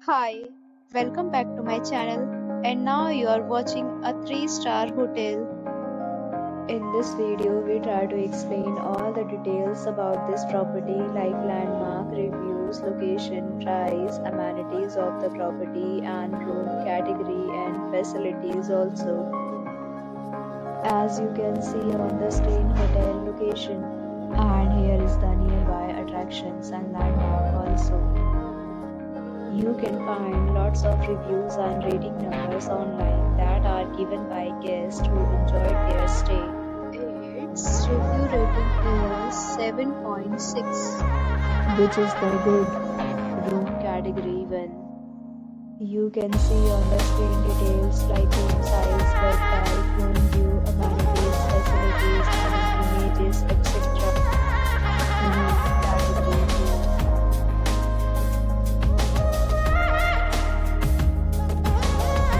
Hi, welcome back to my channel, and now you are watching a 3-star hotel. In this video, we try to explain all the details about this property like landmark, reviews, location, price, amenities of the property and room category and facilities also. As you can see on the screen, hotel location, and here is the nearby attractions and landmark also. You can find lots of reviews and rating numbers online that are given by guests who enjoyed their stay. Its review rating is 7.6, which is the good. Room category 1. You can see on the screen details like room size, bed type, room view, amenities, facilities, and images, etc. Room category 2.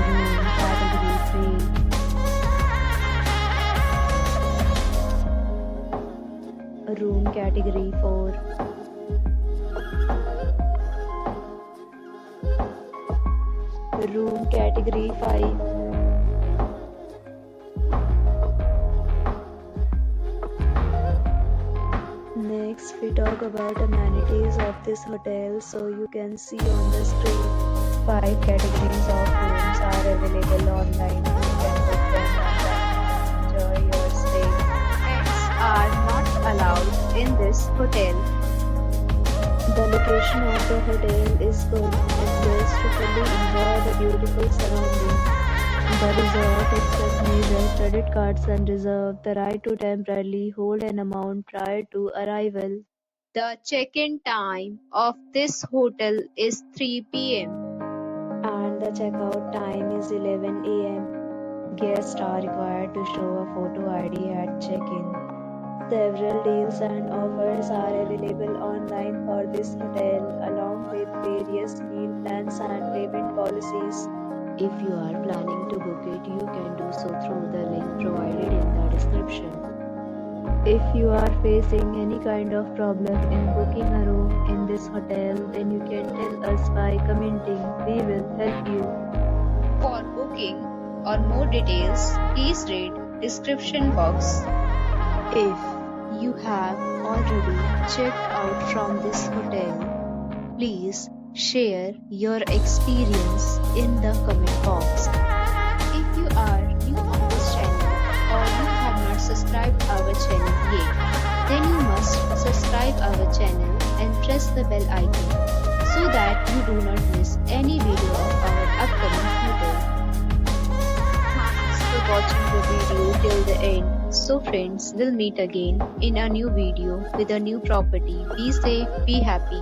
Room category 3. Room category 4. Room category 5. Next, we talk about amenities of this hotel. So you can see on the screen 5 categories of rooms are available online. You can book them online and enjoy your stay. Pets are not allowed in this hotel. The location of the hotel is good and guests to fully enjoy the beautiful surroundings. The resort accepts major credit cards and reserves the right to temporarily hold an amount prior to arrival. The check-in time of this hotel is 3 p.m. and the checkout time is 11 a.m. Guests are required to show a photo ID at check-in. Several deals and offers are available online for this hotel along with various meal plans and payment policies. If you are planning to book it, you can do so through the link provided in the description. If you are facing any kind of problem in booking a room in this hotel, then you can tell us by commenting. We will help you. For booking or more details, please read description box. If you have already checked out from this hotel, please share your experience in the comment box. If you are new on this channel or you have not subscribed our channel yet, then you must subscribe our channel and press the bell icon so that you do not miss any video of our upcoming hotel. Thanks for watching the video till the end. So friends, we'll meet again in a new video with a new property. Be safe, be happy.